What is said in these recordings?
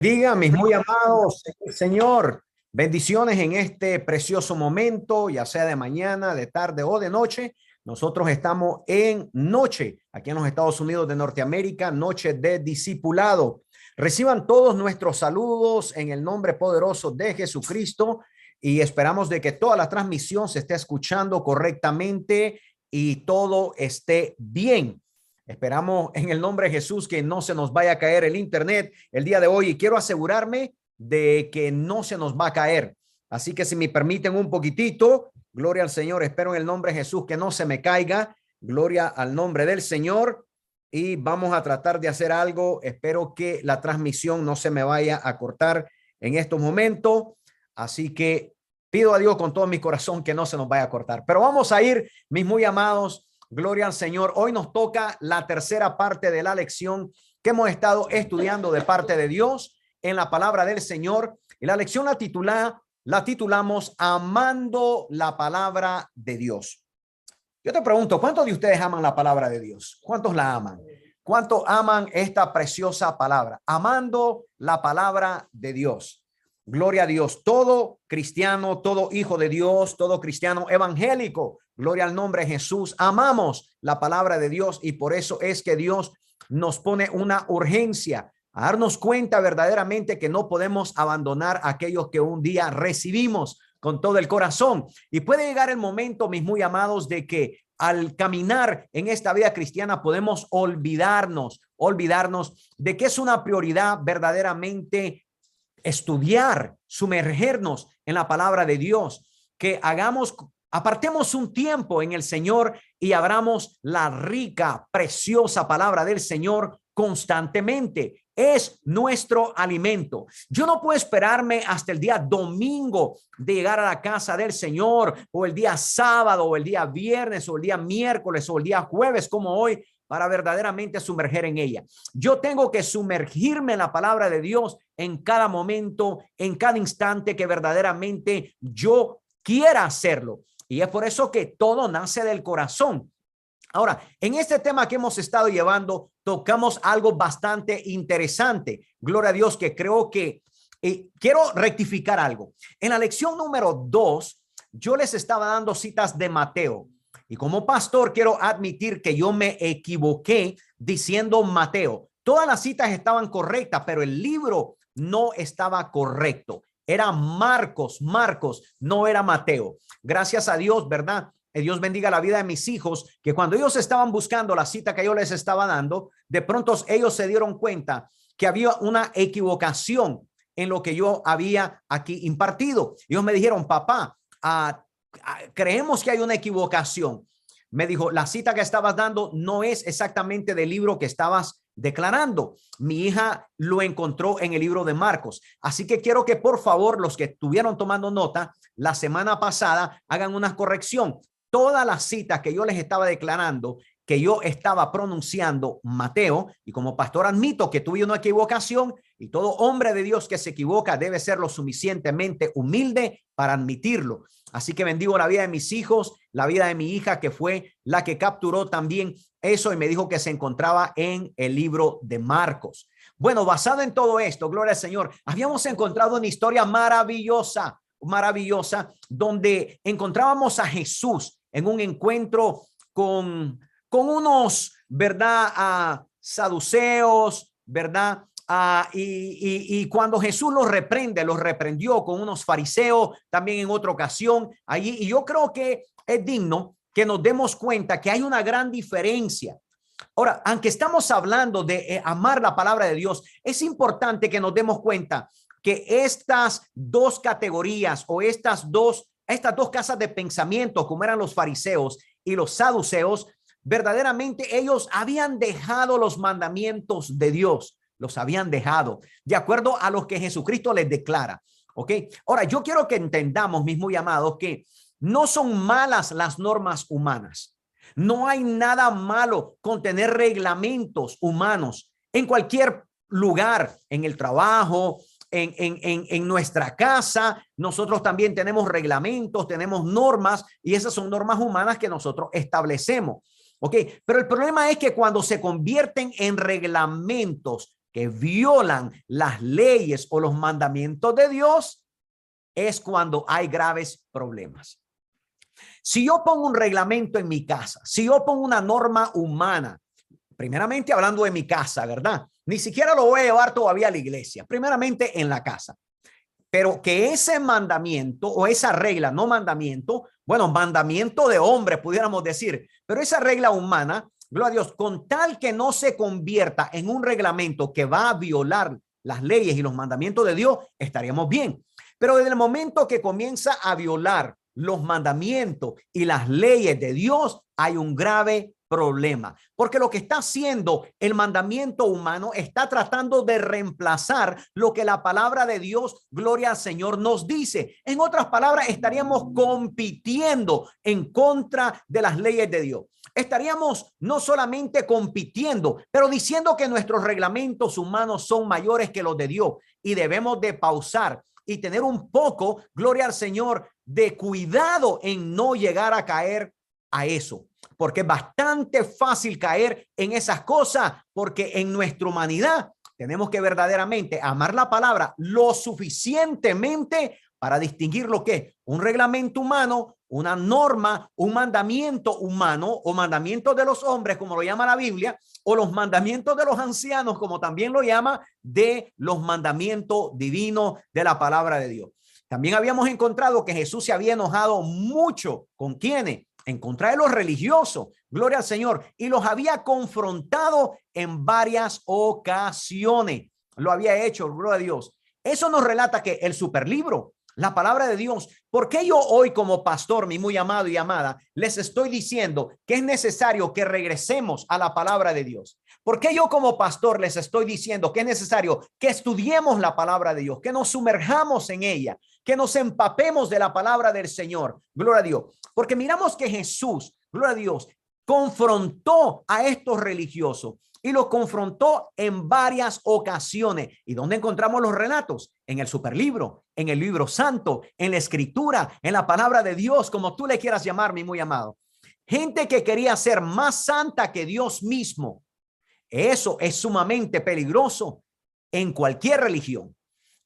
Diga, mis muy amados, Señor, bendiciones en este precioso momento, ya sea de mañana, de tarde o de noche. Nosotros estamos en noche, aquí en los Estados Unidos de Norteamérica, noche de discipulado. Reciban todos nuestros saludos en el nombre poderoso de Jesucristo y esperamos de que toda la transmisión se esté escuchando correctamente y todo esté bien. Esperamos en el nombre de Jesús que no se nos vaya a caer el internet el día de hoy y quiero asegurarme de que no se nos va a caer. Así que si me permiten un poquitito, gloria al Señor, espero en el nombre de Jesús que no se me caiga, gloria al nombre del Señor y vamos a tratar de hacer algo. Espero que la transmisión no se me vaya a cortar en estos momentos. Así que pido a Dios con todo mi corazón que no se nos vaya a cortar. Pero vamos a ir, mis muy amados. Gloria al Señor. Hoy nos toca la tercera parte de la lección que hemos estado estudiando de parte de Dios en la palabra del Señor. Y la lección la titulamos Amando la palabra de Dios. Yo te pregunto, ¿cuántos de ustedes aman la palabra de Dios? ¿Cuántos la aman? ¿Cuántos aman esta preciosa palabra? Amando la palabra de Dios. Gloria a Dios. Todo cristiano, todo hijo de Dios, todo cristiano evangélico, gloria al nombre de Jesús. Amamos la palabra de Dios y por eso es que Dios nos pone una urgencia a darnos cuenta verdaderamente que no podemos abandonar a aquellos que un día recibimos con todo el corazón. Y puede llegar el momento, mis muy amados, de que al caminar en esta vida cristiana podemos olvidarnos de que es una prioridad verdaderamente estudiar, sumergernos en la palabra de Dios, que apartemos un tiempo en el Señor y abramos la rica, preciosa palabra del Señor constantemente. Es nuestro alimento. Yo no puedo esperarme hasta el día domingo de llegar a la casa del Señor, o el día sábado, o el día viernes, o el día miércoles, o el día jueves, como hoy, para verdaderamente sumerger en ella. Yo tengo que sumergirme en la palabra de Dios en cada momento, en cada instante que verdaderamente yo quiera hacerlo. Y es por eso que todo nace del corazón. Ahora, en este tema que hemos estado llevando, tocamos algo bastante interesante. Gloria a Dios, que creo que quiero rectificar algo. En la lección número 2, yo les estaba dando citas de Mateo. Y como pastor quiero admitir que yo me equivoqué diciendo Mateo. Todas las citas estaban correctas, pero el libro no estaba correcto. Era Marcos, no era Mateo. Gracias a Dios, ¿verdad? Dios bendiga la vida de mis hijos, que cuando ellos estaban buscando la cita que yo les estaba dando, de pronto ellos se dieron cuenta que había una equivocación en lo que yo había aquí impartido. Ellos me dijeron, papá, creemos que hay una equivocación. Me dijo, la cita que estabas dando no es exactamente del libro que estabas declarando. Mi hija lo encontró en el libro de Marcos. Así que quiero que por favor los que estuvieron tomando nota la semana pasada hagan una corrección. Todas las citas que yo les estaba declarando, que yo estaba pronunciando Mateo, y como pastor admito que tuve una equivocación, y todo hombre de Dios que se equivoca debe ser lo suficientemente humilde para admitirlo. Así que bendigo la vida de mis hijos, la vida de mi hija, que fue la que capturó también eso y me dijo que se encontraba en el libro de Marcos. Bueno, basado en todo esto, gloria al Señor, habíamos encontrado una historia maravillosa, donde encontrábamos a Jesús en un encuentro con unos, ¿verdad? Saduceos, ¿verdad? Y cuando Jesús los reprendió con unos fariseos también en otra ocasión allí. Y yo creo que es digno que nos demos cuenta que hay una gran diferencia. Ahora, aunque estamos hablando de amar la palabra de Dios, es importante que nos demos cuenta que estas dos categorías o estas dos casas de pensamiento, como eran los fariseos y los saduceos, verdaderamente ellos habían dejado los mandamientos de Dios. Los habían dejado de acuerdo a los que Jesucristo les declara. ¿Ok? Ahora, yo quiero que entendamos, mis muy amados, que no son malas las normas humanas. No hay nada malo con tener reglamentos humanos en cualquier lugar, en el trabajo, en nuestra casa. Nosotros también tenemos reglamentos, tenemos normas, y esas son normas humanas que nosotros establecemos. ¿Ok? Pero el problema es que cuando se convierten en reglamentos, que violan las leyes o los mandamientos de Dios, es cuando hay graves problemas. Si yo pongo un reglamento en mi casa, si yo pongo una norma humana, primeramente hablando de mi casa, ¿verdad? Ni siquiera lo voy a llevar todavía a la iglesia, primeramente en la casa. Pero que ese mandamiento o esa regla, no mandamiento, bueno, mandamiento de hombre, pudiéramos decir, pero esa regla humana, gloria a Dios, con tal que no se convierta en un reglamento que va a violar las leyes y los mandamientos de Dios, estaríamos bien. Pero desde el momento que comienza a violar los mandamientos y las leyes de Dios, hay un grave problema, porque lo que está haciendo el mandamiento humano está tratando de reemplazar lo que la palabra de Dios, gloria al Señor, nos dice. En otras palabras, estaríamos compitiendo en contra de las leyes de Dios. Estaríamos no solamente compitiendo, pero diciendo que nuestros reglamentos humanos son mayores que los de Dios y debemos de pausar y tener un poco, gloria al Señor, de cuidado en no llegar a caer a eso, porque es bastante fácil caer en esas cosas, porque en nuestra humanidad tenemos que verdaderamente amar la palabra lo suficientemente para distinguir lo que es un reglamento humano, una norma, un mandamiento humano o mandamiento de los hombres, como lo llama la Biblia, o los mandamientos de los ancianos, como también lo llama, de los mandamientos divinos de la palabra de Dios. También habíamos encontrado que Jesús se había enojado mucho. ¿Con quiénes? En contra de los religiosos, gloria al Señor, y los había confrontado en varias ocasiones. Lo había hecho, gloria a Dios. Eso nos relata que el superlibro, la palabra de Dios, ¿por qué yo hoy como pastor, mi muy amado y amada, les estoy diciendo que es necesario que regresemos a la palabra de Dios? ¿Por qué yo como pastor les estoy diciendo que es necesario que estudiemos la palabra de Dios, que nos sumerjamos en ella, que nos empapemos de la palabra del Señor? Gloria a Dios. Porque miramos que Jesús, gloria a Dios, confrontó a estos religiosos y los confrontó en varias ocasiones. ¿Y dónde encontramos los relatos? En el superlibro, en el libro santo, en la escritura, en la palabra de Dios, como tú le quieras llamar, mi muy amado. Gente que quería ser más santa que Dios mismo. Eso es sumamente peligroso en cualquier religión.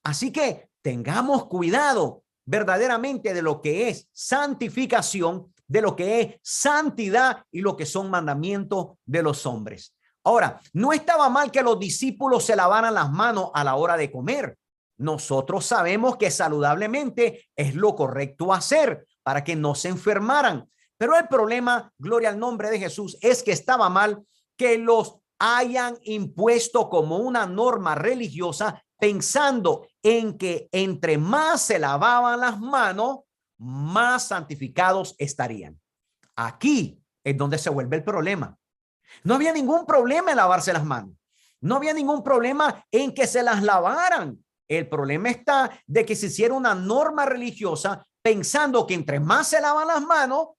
Así que tengamos cuidado verdaderamente de lo que es santificación, de lo que es santidad y lo que son mandamientos de los hombres. Ahora, no estaba mal que los discípulos se lavaran las manos a la hora de comer. Nosotros sabemos que saludablemente es lo correcto hacer para que no se enfermaran. Pero el problema, gloria al nombre de Jesús, es que estaba mal que los hayan impuesto como una norma religiosa, pensando en que entre más se lavaban las manos, más santificados estarían. Aquí es donde se vuelve el problema. No había ningún problema en lavarse las manos. No había ningún problema en que se las lavaran. El problema está de que se hiciera una norma religiosa pensando que entre más se lavan las manos,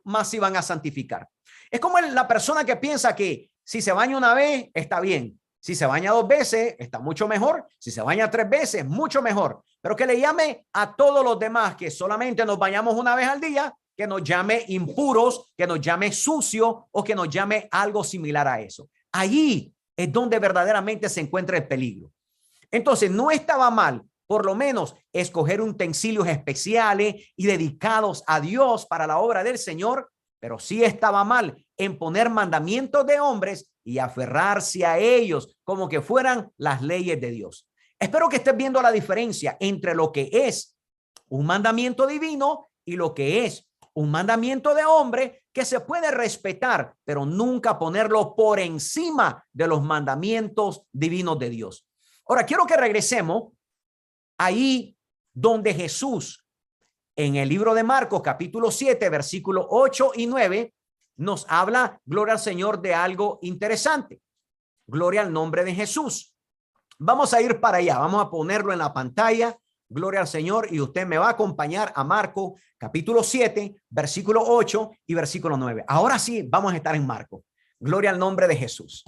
más se iban a santificar. Es como la persona que piensa que si se baña una vez, está bien. Si se baña 2 veces, está mucho mejor. Si se baña 3 veces, mucho mejor. Pero que le llame a todos los demás que solamente nos bañamos una vez al día, que nos llame impuros, que nos llame sucio o que nos llame algo similar a eso. Allí es donde verdaderamente se encuentra el peligro. Entonces, no estaba mal, por lo menos, escoger utensilios especiales y dedicados a Dios para la obra del Señor, pero sí estaba mal en poner mandamientos de hombres y aferrarse a ellos como que fueran las leyes de Dios. Espero que estés viendo la diferencia entre lo que es un mandamiento divino y lo que es un mandamiento de hombre que se puede respetar, pero nunca ponerlo por encima de los mandamientos divinos de Dios. Ahora, quiero que regresemos ahí donde Jesús, en el libro de Marcos, capítulo 7, versículos 8 y 9, nos habla, gloria al Señor, de algo interesante. Gloria al nombre de Jesús. Vamos a ir para allá, vamos a ponerlo en la pantalla. Gloria al Señor, y usted me va a acompañar a Marcos capítulo 7, versículo 8 y versículo 9. Ahora sí, vamos a estar en Marcos. Gloria al nombre de Jesús.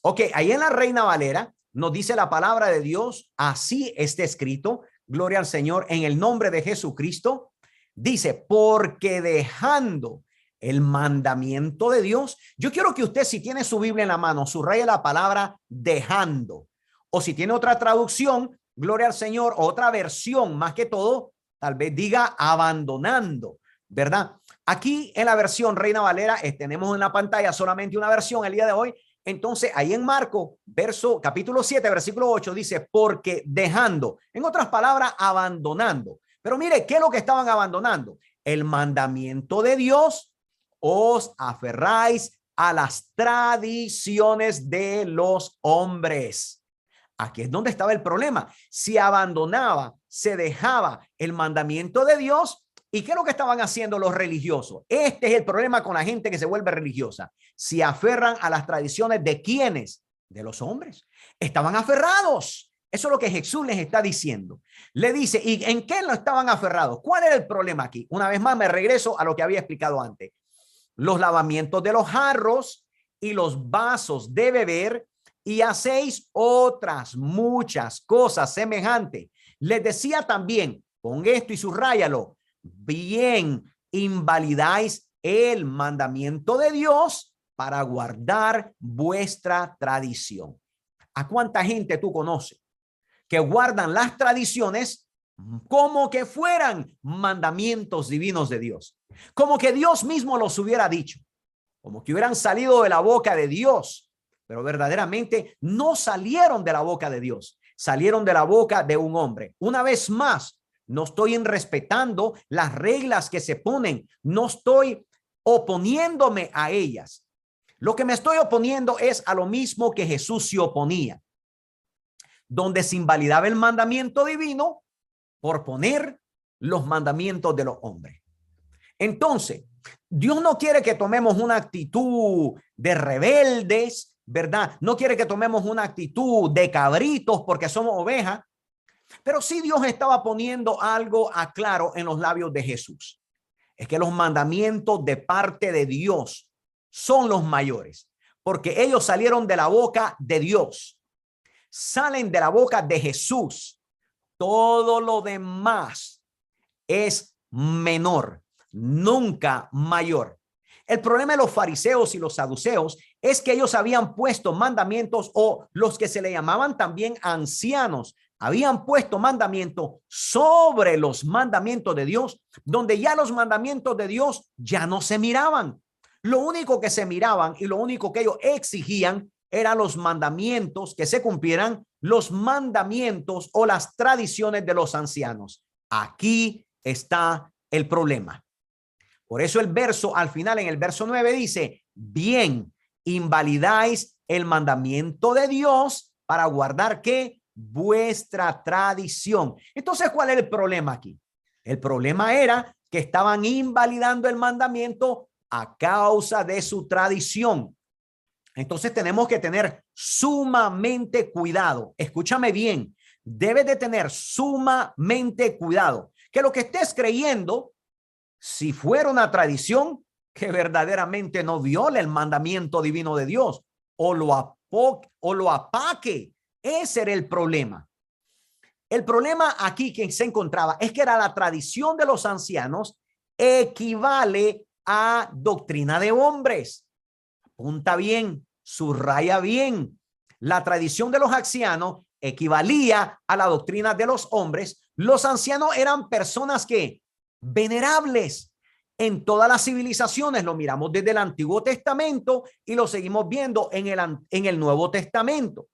Ok, ahí en la Reina Valera nos dice la palabra de Dios, así está escrito, gloria al Señor, en el nombre de Jesucristo. Dice, porque dejando el mandamiento de Dios. Yo quiero que usted, si tiene su Biblia en la mano, subraye la palabra dejando. O si tiene otra traducción, gloria al Señor, otra versión, más que todo, tal vez diga abandonando, ¿verdad? Aquí en la versión Reina Valera, tenemos en la pantalla solamente una versión el día de hoy. Entonces, ahí en Marcos, capítulo 7, versículo 8, dice, porque dejando, en otras palabras, abandonando. Pero mire, ¿qué es lo que estaban abandonando? El mandamiento de Dios, os aferráis a las tradiciones de los hombres. Aquí es donde estaba el problema. Si abandonaba, se dejaba el mandamiento de Dios. ¿Y qué es lo que estaban haciendo los religiosos? Este es el problema con la gente que se vuelve religiosa. Se aferran a las tradiciones de ¿quiénes? De los hombres. Estaban aferrados. Eso es lo que Jesús les está diciendo. Le dice, ¿y en qué no estaban aferrados? ¿Cuál era el problema aquí? Una vez más me regreso a lo que había explicado antes. Los lavamientos de los jarros y los vasos de beber, y hacéis otras muchas cosas semejantes. Les decía también, con esto y subráyalo, bien, invalidáis el mandamiento de Dios para guardar vuestra tradición. ¿A cuánta gente tú conoces que guardan las tradiciones como que fueran mandamientos divinos de Dios? Como que Dios mismo los hubiera dicho, como que hubieran salido de la boca de Dios, pero verdaderamente no salieron de la boca de Dios, salieron de la boca de un hombre. Una vez más, no estoy respetando las reglas que se ponen, no estoy oponiéndome a ellas. Lo que me estoy oponiendo es a lo mismo que Jesús se oponía, donde se invalidaba el mandamiento divino por poner los mandamientos de los hombres. Entonces, Dios no quiere que tomemos una actitud de rebeldes, ¿verdad? No quiere que tomemos una actitud de cabritos porque somos ovejas, pero sí Dios estaba poniendo algo a claro en los labios de Jesús. Es que los mandamientos de parte de Dios son los mayores, porque ellos salieron de la boca de Dios, salen de la boca de Jesús. Todo lo demás es menor, nunca mayor. El problema de los fariseos y los saduceos es que ellos habían puesto mandamientos, o los que se le llamaban también ancianos, habían puesto mandamientos sobre los mandamientos de Dios, donde ya los mandamientos de Dios ya no se miraban. Lo único que se miraban y lo único que ellos exigían eran los mandamientos, que se cumplieran los mandamientos o las tradiciones de los ancianos. Aquí está el problema. Por eso el verso al final, en el verso 9, dice, bien, invalidáis el mandamiento de Dios para guardar ¿qué? Vuestra tradición. Entonces, ¿cuál es el problema aquí? El problema era que estaban invalidando el mandamiento a causa de su tradición. Entonces tenemos que tener sumamente cuidado. Escúchame bien, debes de tener sumamente cuidado que lo que estés creyendo, si fuera una tradición, que verdaderamente no viola el mandamiento divino de Dios o lo apaque. Ese era el problema. El problema aquí que se encontraba es que era la tradición de los ancianos, equivale a doctrina de hombres. Apunta bien, subraya bien. La tradición de los ancianos equivalía a la doctrina de los hombres. Los ancianos eran personas que venerables en todas las civilizaciones. Lo miramos desde el Antiguo Testamento y lo seguimos viendo en el Nuevo Testamento.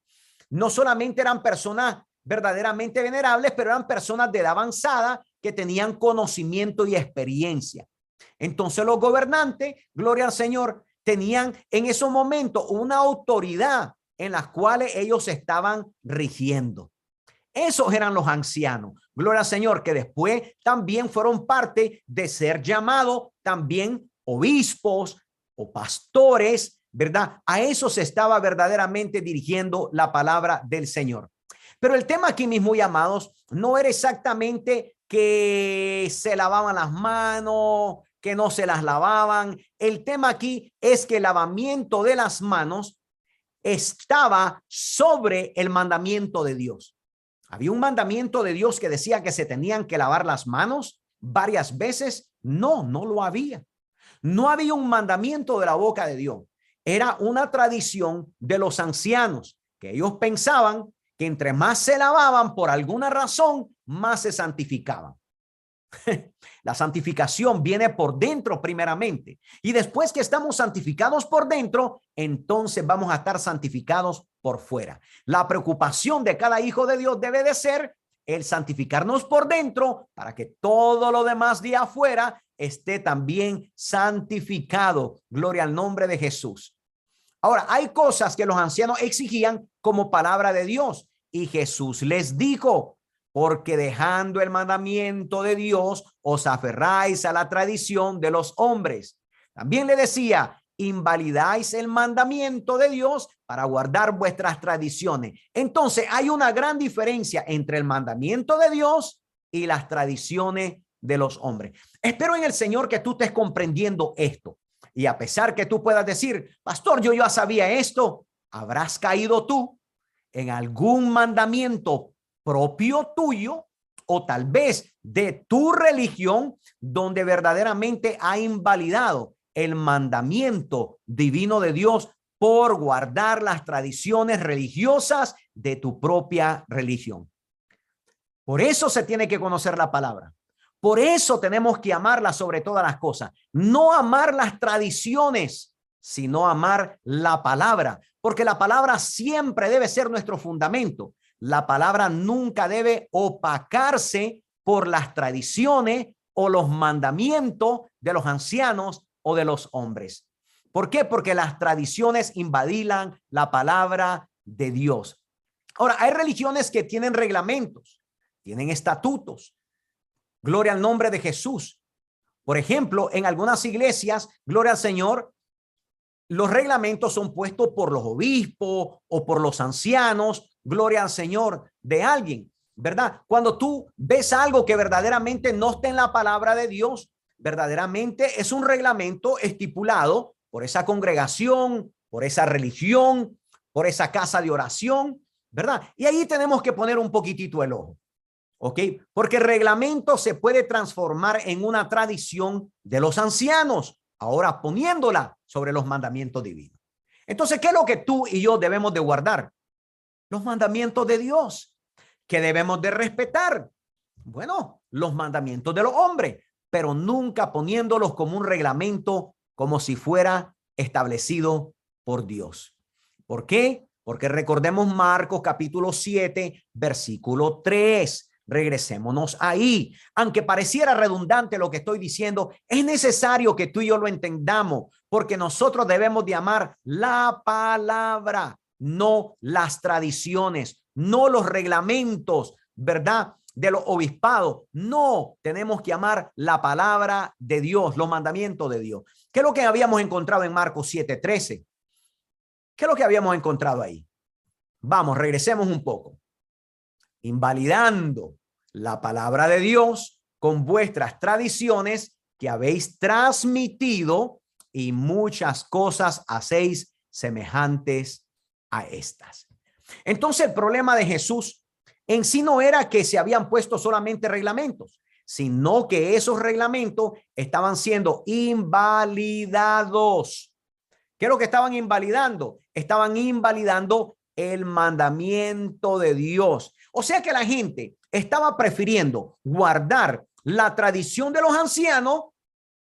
No solamente eran personas verdaderamente venerables, pero eran personas de edad avanzada que tenían conocimiento y experiencia. Entonces los gobernantes, gloria al Señor, tenían en esos momentos una autoridad en las cuales ellos estaban rigiendo. Esos eran los ancianos, gloria al Señor, que después también fueron parte de ser llamados también obispos o pastores, ¿verdad? A eso se estaba verdaderamente dirigiendo la palabra del Señor. Pero el tema aquí, mis muy amados, no era exactamente que se lavaban las manos, que no se las lavaban. El tema aquí es que el lavamiento de las manos estaba sobre el mandamiento de Dios. Había un mandamiento de Dios que decía que se tenían que lavar las manos varias veces. No, no lo había. No había un mandamiento de la boca de Dios. Era una tradición de los ancianos, que ellos pensaban que entre más se lavaban por alguna razón, más se santificaban. La santificación viene por dentro primeramente, y después que estamos santificados por dentro, entonces vamos a estar santificados por fuera. La preocupación de cada hijo de Dios debe de ser el santificarnos por dentro para que todo lo demás de afuera esté también santificado. Gloria al nombre de Jesús. Ahora, hay cosas que los ancianos exigían como palabra de Dios, y Jesús les dijo: porque dejando el mandamiento de Dios, os aferráis a la tradición de los hombres. También le decía: invalidáis el mandamiento de Dios para guardar vuestras tradiciones. Entonces hay una gran diferencia entre el mandamiento de Dios y las tradiciones de los hombres. Espero en el Señor que tú estés comprendiendo esto. Y a pesar que tú puedas decir: pastor, yo ya sabía esto, habrás caído tú en algún mandamiento propio tuyo o tal vez de tu religión donde verdaderamente ha invalidado el mandamiento divino de Dios por guardar las tradiciones religiosas de tu propia religión. Por eso se tiene que conocer la palabra. Por eso tenemos que amarla sobre todas las cosas. No amar las tradiciones, sino amar la palabra, porque la palabra siempre debe ser nuestro fundamento. La palabra nunca debe opacarse por las tradiciones o los mandamientos de los ancianos o de los hombres. ¿Por qué? Porque las tradiciones invadilan la palabra de Dios. Ahora, hay religiones que tienen reglamentos, tienen estatutos. Gloria al nombre de Jesús. Por ejemplo, en algunas iglesias, gloria al Señor, los reglamentos son puestos por los obispos o por los ancianos, gloria al Señor, de alguien, ¿verdad? Cuando tú ves algo que verdaderamente no está en la palabra de Dios, verdaderamente es un reglamento estipulado por esa congregación, por esa religión, por esa casa de oración, ¿verdad? Y ahí tenemos que poner un poquitito el ojo. ¿Ok? Porque el reglamento se puede transformar en una tradición de los ancianos, ahora poniéndola sobre los mandamientos divinos. Entonces, ¿qué es lo que tú y yo debemos de guardar? Los mandamientos de Dios. ¿Qué debemos de respetar? Bueno, los mandamientos de los hombres, pero nunca poniéndolos como un reglamento, como si fuera establecido por Dios. ¿Por qué? Porque recordemos Marcos capítulo 7, versículo 3. Regresémonos ahí. Aunque pareciera redundante lo que estoy diciendo, es necesario que tú y yo lo entendamos, porque nosotros debemos de amar la palabra, no las tradiciones, no los reglamentos, ¿verdad? De los obispados. No, tenemos que amar la palabra de Dios, los mandamientos de Dios. ¿Qué es lo que habíamos encontrado en Marcos 7:13? ¿Qué es lo que habíamos encontrado ahí? Vamos, regresemos un poco. Invalidando la palabra de Dios con vuestras tradiciones que habéis transmitido, y muchas cosas hacéis semejantes a estas. Entonces el problema de Jesús en sí no era que se habían puesto solamente reglamentos, sino que esos reglamentos estaban siendo invalidados. ¿Qué es lo que estaban invalidando? Estaban invalidando el mandamiento de Dios. O sea que la gente estaba prefiriendo guardar la tradición de los ancianos,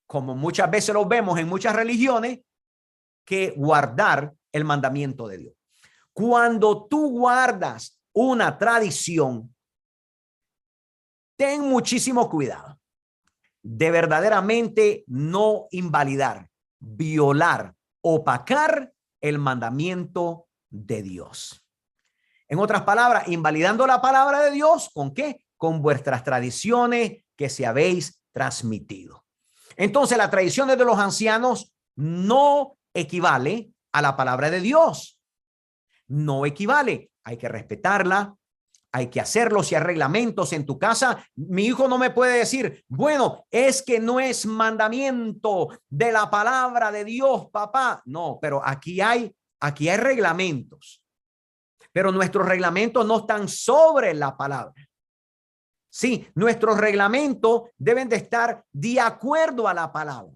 como muchas veces lo vemos en muchas religiones, que guardar el mandamiento de Dios. Cuando tú guardas una tradición, ten muchísimo cuidado de verdaderamente no invalidar, violar, opacar el mandamiento de Dios. En otras palabras, invalidando la palabra de Dios, ¿con qué? Con vuestras tradiciones que se habéis transmitido. Entonces, las tradiciones de los ancianos no equivale a la palabra de Dios. No equivale. Hay que respetarla. Hay que hacerlo. Si hay reglamentos en tu casa, mi hijo no me puede decir, bueno, es que no es mandamiento de la palabra de Dios, papá. No, pero aquí hay reglamentos. Pero nuestros reglamentos no están sobre la palabra. Sí, nuestros reglamentos deben de estar de acuerdo a la palabra.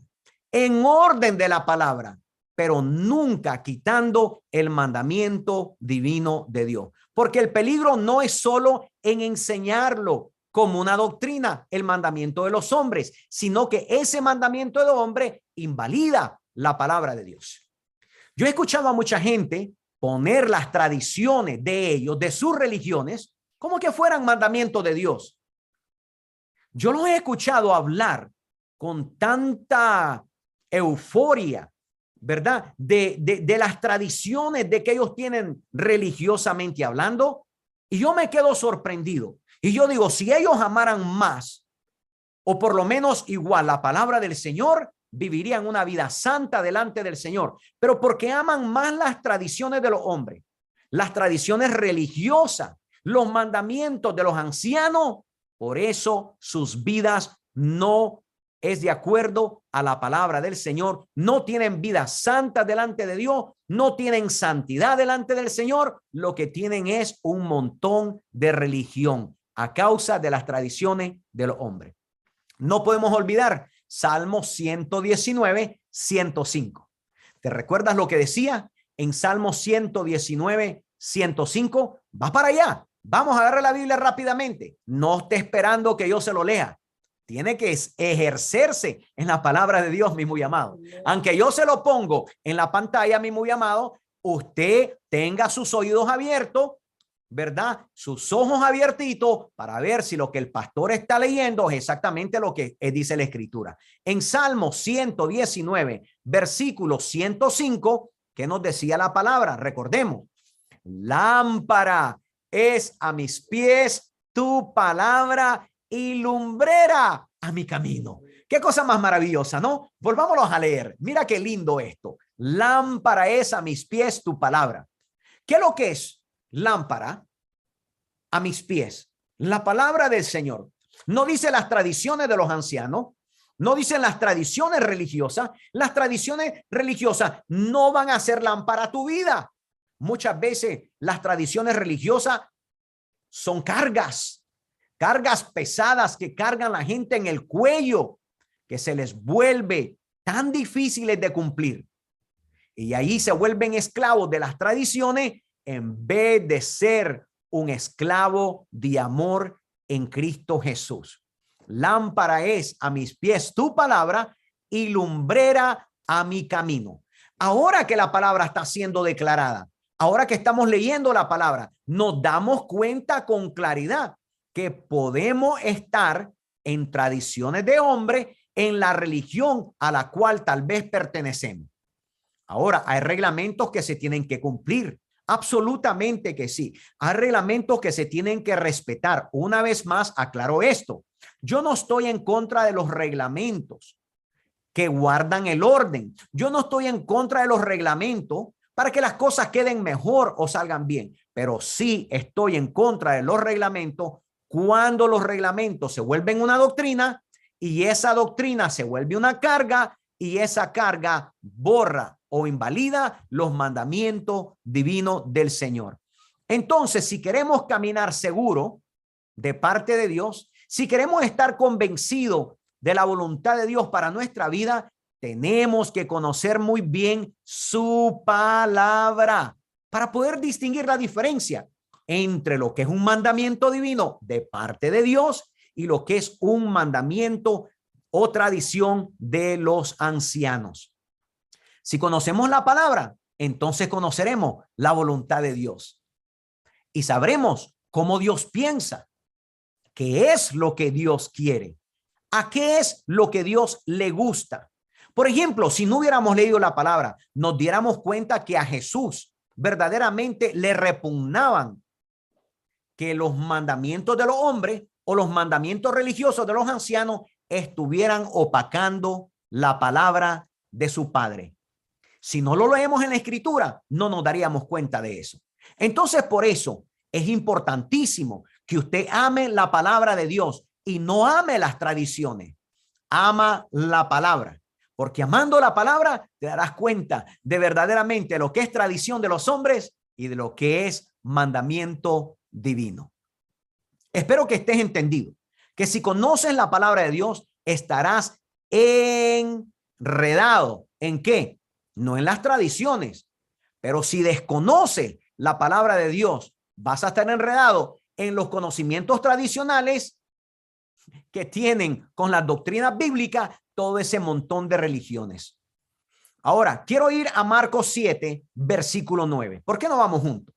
en orden de la palabra, pero nunca quitando el mandamiento divino de Dios. Porque el peligro no es solo en enseñarlo como una doctrina, el mandamiento de los hombres, sino que ese mandamiento de hombre invalida la palabra de Dios. Yo he escuchado a mucha gente poner las tradiciones de ellos, de sus religiones, como que fueran mandamientos de Dios. Yo los he escuchado hablar con tanta euforia, ¿verdad? De las tradiciones de que ellos tienen religiosamente hablando. Y yo me quedo sorprendido. Y yo digo, si ellos amaran más, o por lo menos igual la palabra del Señor, vivirían una vida santa delante del Señor. Pero porque aman más las tradiciones de los hombres, las tradiciones religiosas, los mandamientos de los ancianos, por eso sus vidas no es de acuerdo a la palabra del Señor, no tienen vida santa delante de Dios, no tienen santidad delante del Señor, lo que tienen es un montón de religión a causa de las tradiciones de los hombres. No podemos olvidar Salmo 119, 105. ¿Te recuerdas lo que decía en Salmo 119, 105? Va para allá. Vamos a agarrar la Biblia rápidamente. No esté esperando que yo se lo lea. Tiene que ejercerse en la palabra de Dios, mi muy amado. Aunque yo se lo pongo en la pantalla, mi muy amado, usted tenga sus oídos abiertos, ¿verdad? Sus ojos abiertitos para ver si lo que el pastor está leyendo es exactamente lo que dice la escritura. En Salmo 119, versículo 105, ¿qué nos decía la palabra? Recordemos, lámpara es a mis pies tu palabra y lumbrera a mi camino. Qué cosa más maravillosa, ¿no? Volvámonos a leer. Mira qué lindo esto. Lámpara es a mis pies tu palabra. ¿Qué es lo que es lámpara a mis pies? La palabra del Señor. No dice las tradiciones de los ancianos, no dicen las tradiciones religiosas. Las tradiciones religiosas no van a ser lámpara a tu vida. Muchas veces las tradiciones religiosas son cargas pesadas que cargan la gente en el cuello, que se les vuelve tan difíciles de cumplir. Y ahí se vuelven esclavos de las tradiciones en vez de ser un esclavo de amor en Cristo Jesús. Lámpara es a mis pies tu palabra y lumbrera a mi camino. Ahora que la palabra está siendo declarada, ahora que estamos leyendo la palabra, nos damos cuenta con claridad que podemos estar en tradiciones de hombre, en la religión a la cual tal vez pertenecemos. Ahora, hay reglamentos que se tienen que cumplir. Absolutamente que sí. Hay reglamentos que se tienen que respetar. Una vez más, aclaro esto. Yo no estoy en contra de los reglamentos que guardan el orden. Yo no estoy en contra de los reglamentos para que las cosas queden mejor o salgan bien. Pero sí estoy en contra de los reglamentos cuando los reglamentos se vuelven una doctrina y esa doctrina se vuelve una carga y esa carga borra o invalida los mandamientos divinos del Señor. Entonces, si queremos caminar seguro de parte de Dios, si queremos estar convencidos de la voluntad de Dios para nuestra vida, tenemos que conocer muy bien su palabra para poder distinguir la diferencia entre lo que es un mandamiento divino de parte de Dios y lo que es un mandamiento o tradición de los ancianos. Si conocemos la palabra, entonces conoceremos la voluntad de Dios y sabremos cómo Dios piensa, qué es lo que Dios quiere, a qué es lo que Dios le gusta. Por ejemplo, si no hubiéramos leído la palabra, nos diéramos cuenta que a Jesús verdaderamente le repugnaban que los mandamientos de los hombres o los mandamientos religiosos de los ancianos estuvieran opacando la palabra de su Padre. Si no lo leemos en la Escritura, no nos daríamos cuenta de eso. Entonces, por eso es importantísimo que usted ame la palabra de Dios y no ame las tradiciones. Ama la palabra, porque amando la palabra te darás cuenta de verdaderamente lo que es tradición de los hombres y de lo que es mandamiento divino. Espero que estés entendido, que si conoces la palabra de Dios, estarás en enredado. ¿En qué? No en las tradiciones, pero si desconoces la palabra de Dios, vas a estar enredado en los conocimientos tradicionales que tienen con las doctrinas bíblicas todo ese montón de religiones. Ahora, quiero ir a Marcos 7, versículo 9. ¿Por qué no vamos juntos?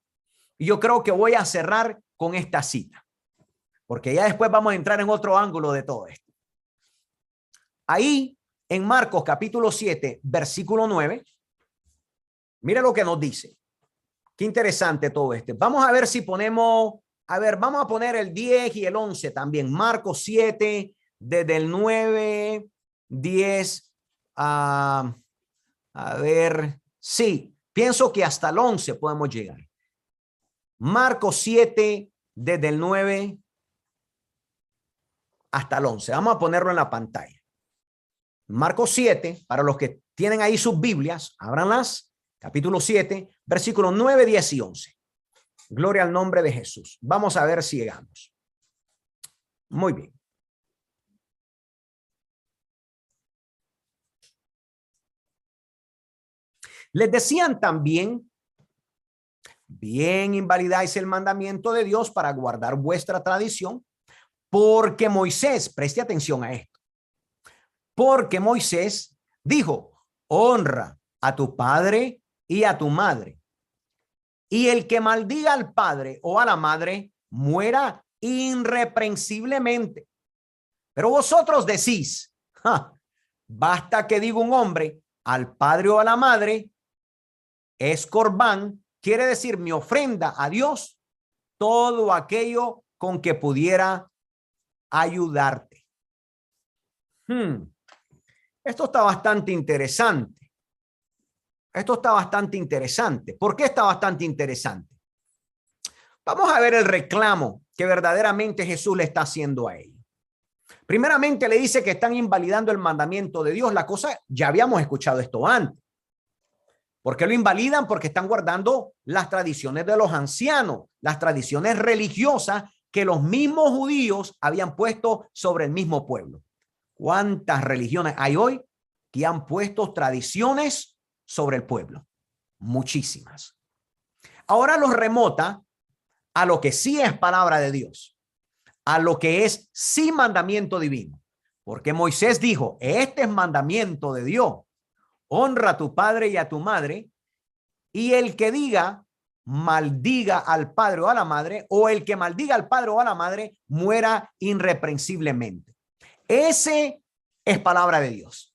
Y yo creo que voy a cerrar con esta cita, porque ya después vamos a entrar en otro ángulo de todo esto. Ahí, en Marcos capítulo 7, versículo 9, mira lo que nos dice. Qué interesante todo esto. Vamos a ver si ponemos, vamos a poner el 10 y el 11 también. Marcos 7, desde el 9, 10, a ver, sí, pienso que hasta el 11 podemos llegar. Marcos 7, desde el 9 hasta el 11. Vamos a ponerlo en la pantalla. Marcos 7, para los que tienen ahí sus Biblias, ábranlas, capítulo 7, versículos 9, 10 y 11. Gloria al nombre de Jesús. Vamos a ver si llegamos. Muy bien. Les decían también, bien invalidáis el mandamiento de Dios para guardar vuestra tradición, porque Moisés, preste atención a esto, porque Moisés dijo, honra a tu padre y a tu madre, y el que maldiga al padre o a la madre muera irreprensiblemente. Pero vosotros decís, basta que diga un hombre al padre o a la madre, es corbán, quiere decir mi ofrenda a Dios, todo aquello con que pudiera ayudarte. Esto está bastante interesante. Esto está bastante interesante. ¿Por qué está bastante interesante? Vamos a ver el reclamo que verdaderamente Jesús le está haciendo a ellos. Primeramente le dice que están invalidando el mandamiento de Dios. La cosa, ya habíamos escuchado esto antes. ¿Por qué lo invalidan? Porque están guardando las tradiciones de los ancianos, las tradiciones religiosas que los mismos judíos habían puesto sobre el mismo pueblo. ¿Cuántas religiones hay hoy que han puesto tradiciones sobre el pueblo? Muchísimas. Ahora los remota a lo que sí es palabra de Dios, a lo que es sí mandamiento divino. Porque Moisés dijo, este es mandamiento de Dios. Honra a tu padre y a tu madre, y el que diga, maldiga al padre o a la madre, o el que maldiga al padre o a la madre, muera irreprensiblemente. Ese es palabra de Dios.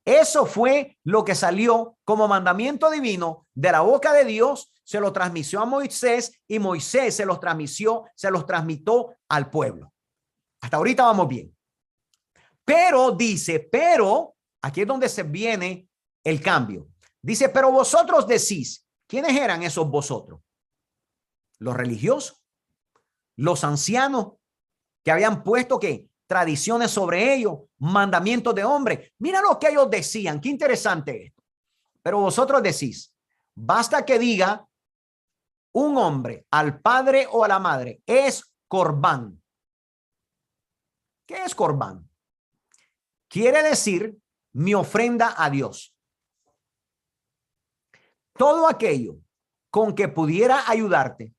Eso fue lo que salió como mandamiento divino de la boca de Dios, se lo transmitió a Moisés y Moisés se los transmitió al pueblo. Hasta ahorita vamos bien. Pero dice, pero aquí es donde se viene el cambio. Dice, pero vosotros decís, ¿quiénes eran esos vosotros? Los religiosos, los ancianos que habían puesto que tradiciones sobre ellos, mandamientos de hombre. Mira lo que ellos decían. Qué interesante esto. Pero vosotros decís, basta que diga un hombre al padre o a la madre, es corbán. ¿Qué es corbán? Quiere decir mi ofrenda a Dios. Todo aquello con que pudiera ayudarte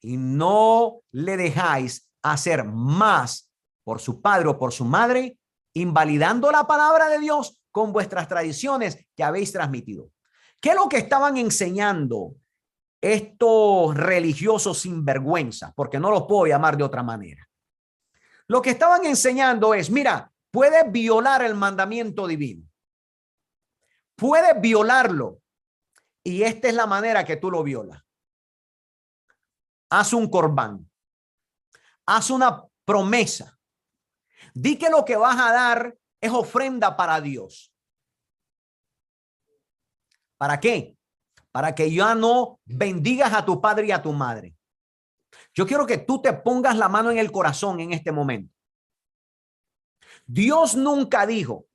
y no le dejáis hacer más por su padre o por su madre, invalidando la palabra de Dios con vuestras tradiciones que habéis transmitido. ¿Qué es lo que estaban enseñando estos religiosos sinvergüenza? Porque no los puedo llamar de otra manera. Lo que estaban enseñando es, mira, puedes violar el mandamiento divino. Puedes violarlo. Y esta es la manera que tú lo violas. Haz un corbán. Haz una promesa. Di que lo que vas a dar es ofrenda para Dios. ¿Para qué? Para que ya no bendigas a tu padre y a tu madre. Yo quiero que tú te pongas la mano en el corazón en este momento. Dios nunca dijo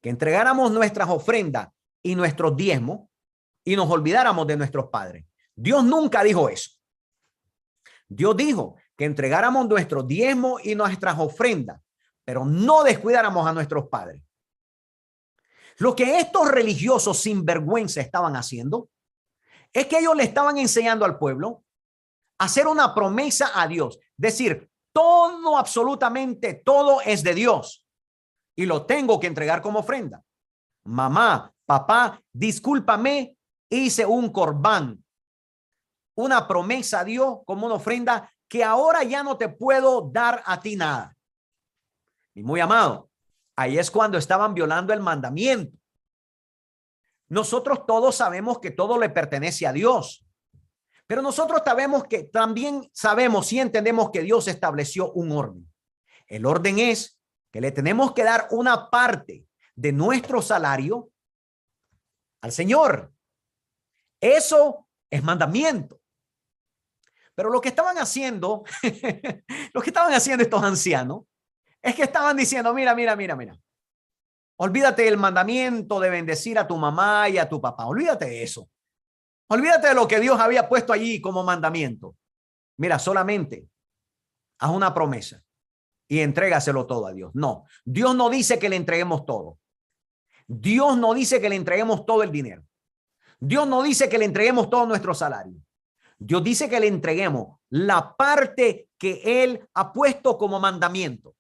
que entregáramos nuestras ofrendas y nuestros diezmos y nos olvidáramos de nuestros padres. Dios nunca dijo eso. Dios dijo que entregáramos nuestros diezmos y nuestras ofrendas pero no descuidáramos a nuestros padres. Lo que estos religiosos sinvergüenza estaban haciendo es que ellos le estaban enseñando al pueblo a hacer una promesa a Dios. Decir, todo, absolutamente todo es de Dios y lo tengo que entregar como ofrenda. Mamá, papá, discúlpame, hice un corbán, una promesa a Dios como una ofrenda que ahora ya no te puedo dar a ti nada. Y muy amado, ahí es cuando estaban violando el mandamiento. Nosotros todos sabemos que todo le pertenece a Dios, pero nosotros también sabemos y entendemos que Dios estableció un orden. El orden es que le tenemos que dar una parte de nuestro salario al Señor. Eso es mandamiento. Pero lo que estaban haciendo, lo que estaban haciendo estos ancianos, es que estaban diciendo, mira. Olvídate del mandamiento de bendecir a tu mamá y a tu papá. Olvídate de eso. Olvídate de lo que Dios había puesto allí como mandamiento. Mira, solamente haz una promesa y entrégaselo todo a Dios. No, Dios no dice que le entreguemos todo. Dios no dice que le entreguemos todo el dinero. Dios no dice que le entreguemos todo nuestro salario. Dios dice que le entreguemos la parte que Él ha puesto como mandamiento.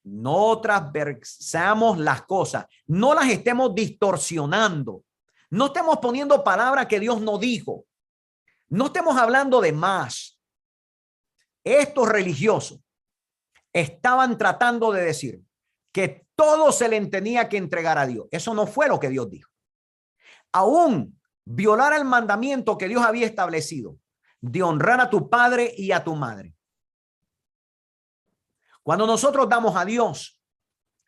No transversamos las cosas, no las estemos distorsionando, no estemos poniendo palabras que Dios no dijo, no estemos hablando de más. Estos religiosos estaban tratando de decir que todo se le tenía que entregar a Dios. Eso no fue lo que Dios dijo. Aún violar el mandamiento que Dios había establecido de honrar a tu padre y a tu madre. Cuando nosotros damos a Dios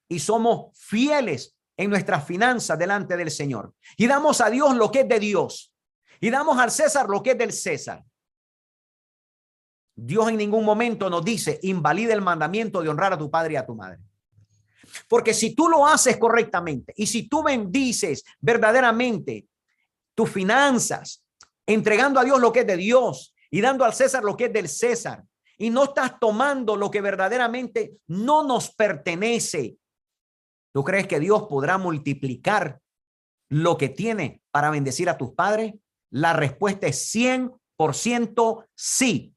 y somos fieles en nuestras finanzas delante del Señor y damos a Dios lo que es de Dios y damos al César lo que es del César, Dios en ningún momento nos dice invalida el mandamiento de honrar a tu padre y a tu madre. Porque si tú lo haces correctamente y si tú bendices verdaderamente tus finanzas, entregando a Dios lo que es de Dios y dando al César lo que es del César, y no estás tomando lo que verdaderamente no nos pertenece, ¿tú crees que Dios podrá multiplicar lo que tiene para bendecir a tus padres? La respuesta es 100% sí,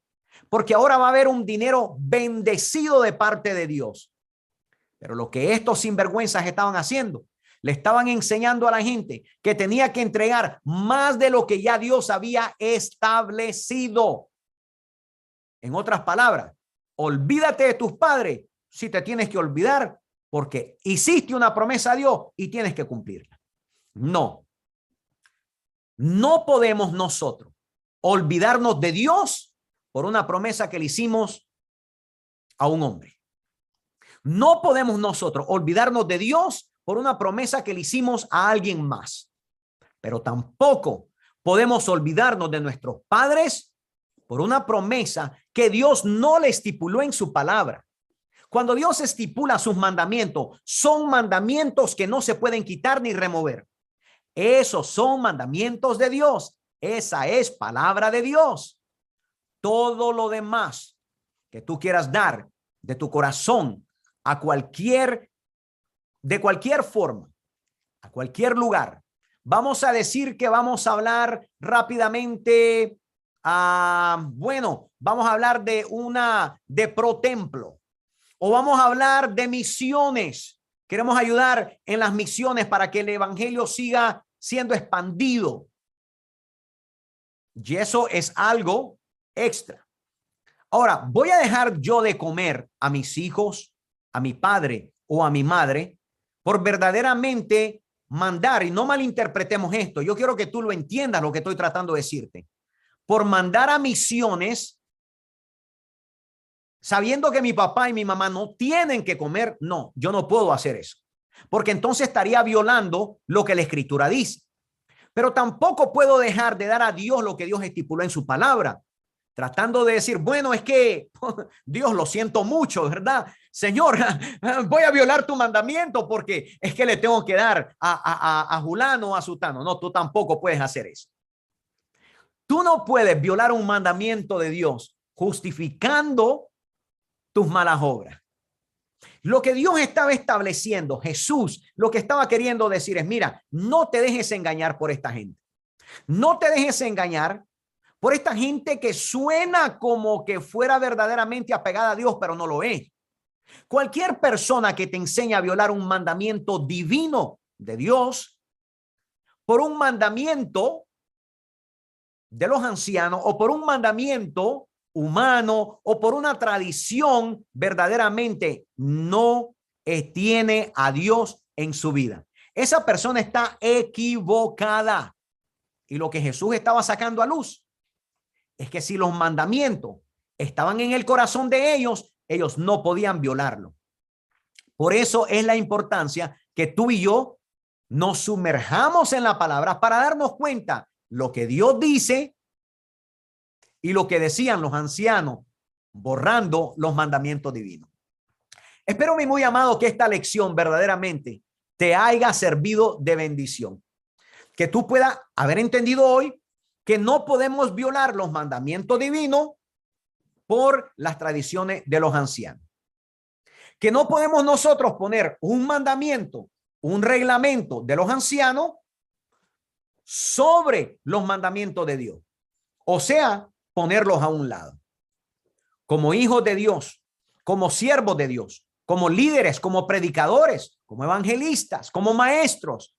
porque ahora va a haber un dinero bendecido de parte de Dios. Pero lo que estos sinvergüenzas estaban haciendo, le estaban enseñando a la gente que tenía que entregar más de lo que ya Dios había establecido. En otras palabras, olvídate de tus padres si te tienes que olvidar porque hiciste una promesa a Dios y tienes que cumplirla. No podemos nosotros olvidarnos de Dios por una promesa que le hicimos a un hombre. No podemos nosotros olvidarnos de Dios por una promesa que le hicimos a alguien más. Pero tampoco podemos olvidarnos de nuestros padres por una promesa que Dios no le estipuló en su palabra. Cuando Dios estipula sus mandamientos, son mandamientos que no se pueden quitar ni remover. Esos son mandamientos de Dios. Esa es palabra de Dios. Todo lo demás que tú quieras dar de tu corazón a de cualquier forma, a cualquier lugar. Vamos a decir que vamos a hablar rápidamente. Bueno, vamos a hablar de Pro Templo o vamos a hablar de misiones. Queremos ayudar en las misiones para que el evangelio siga siendo expandido. Y eso es algo extra. Ahora, ¿voy a dejar yo de comer a mis hijos, a mi padre o a mi madre por verdaderamente mandar? Y no malinterpretemos esto. Yo quiero que tú lo entiendas lo que estoy tratando de decirte. Por mandar a misiones, sabiendo que mi papá y mi mamá no tienen que comer. No, yo no puedo hacer eso, porque entonces estaría violando lo que la Escritura dice. Pero tampoco puedo dejar de dar a Dios lo que Dios estipuló en su palabra, tratando de decir, bueno, es que Dios, lo siento mucho, ¿verdad? Señor, voy a violar tu mandamiento porque es que le tengo que dar a Julano o a Sutano. No, tú tampoco puedes hacer eso. Tú no puedes violar un mandamiento de Dios justificando tus malas obras. Lo que Dios estaba estableciendo, Jesús, lo que estaba queriendo decir es, mira, no te dejes engañar por esta gente. No te dejes engañar por esta gente que suena como que fuera verdaderamente apegada a Dios, pero no lo es. Cualquier persona que te enseña a violar un mandamiento divino de Dios por un mandamiento de los ancianos o por un mandamiento humano o por una tradición, verdaderamente no tiene a Dios en su vida. Esa persona está equivocada. Y lo que Jesús estaba sacando a luz es que si los mandamientos estaban en el corazón de ellos, ellos no podían violarlo. Por eso es la importancia que tú y yo nos sumerjamos en la palabra para darnos cuenta lo que Dios dice y lo que decían los ancianos, borrando los mandamientos divinos. Espero, mi muy amado, que esta lección verdaderamente te haya servido de bendición. Que tú puedas haber entendido hoy que no podemos violar los mandamientos divinos por las tradiciones de los ancianos. Que no podemos nosotros poner un mandamiento, un reglamento de los ancianos sobre los mandamientos de Dios. O sea, ponerlos a un lado. Como hijos de Dios, como siervos de Dios, como líderes, como predicadores, como evangelistas, como maestros,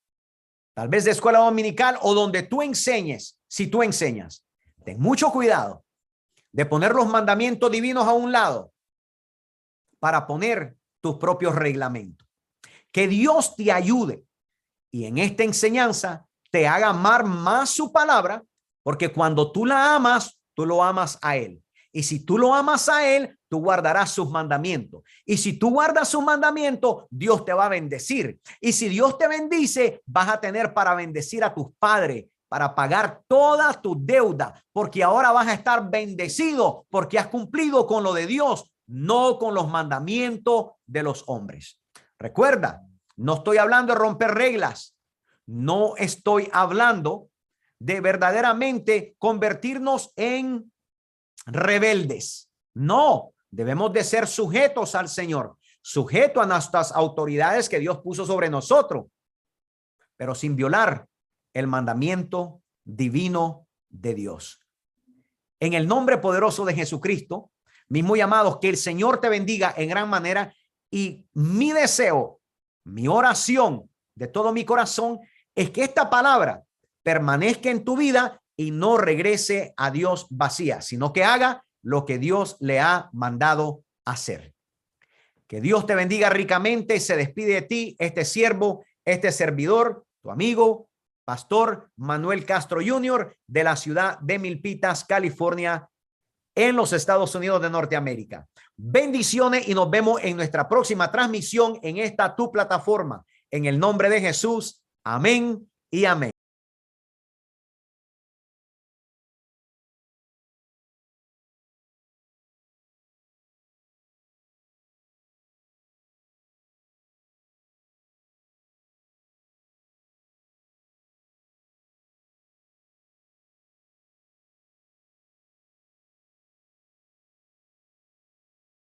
tal vez de escuela dominical o donde tú enseñes. Si tú enseñas, ten mucho cuidado de poner los mandamientos divinos a un lado para poner tus propios reglamentos. Que Dios te ayude y en esta enseñanza te haga amar más su palabra, porque cuando tú la amas, tú lo amas a Él. Y si tú lo amas a Él, tú guardarás sus mandamientos. Y si tú guardas sus mandamientos, Dios te va a bendecir. Y si Dios te bendice, vas a tener para bendecir a tus padres, para pagar todas tus deudas, porque ahora vas a estar bendecido porque has cumplido con lo de Dios, no con los mandamientos de los hombres. Recuerda, no estoy hablando de romper reglas. No estoy hablando de verdaderamente convertirnos en rebeldes. No, debemos de ser sujetos al Señor, sujetos a nuestras autoridades que Dios puso sobre nosotros, pero sin violar el mandamiento divino de Dios. En el nombre poderoso de Jesucristo, mis muy amados, que el Señor te bendiga en gran manera, y mi deseo, mi oración de todo mi corazón es que esta palabra permanezca en tu vida y no regrese a Dios vacía, sino que haga lo que Dios le ha mandado hacer. Que Dios te bendiga ricamente. Se despide de ti este siervo, este servidor, tu amigo, Pastor Manuel Castro Jr. de la ciudad de Milpitas, California, en los Estados Unidos de Norteamérica. Bendiciones y nos vemos en nuestra próxima transmisión en esta tu plataforma. En el nombre de Jesús. Amén y amén.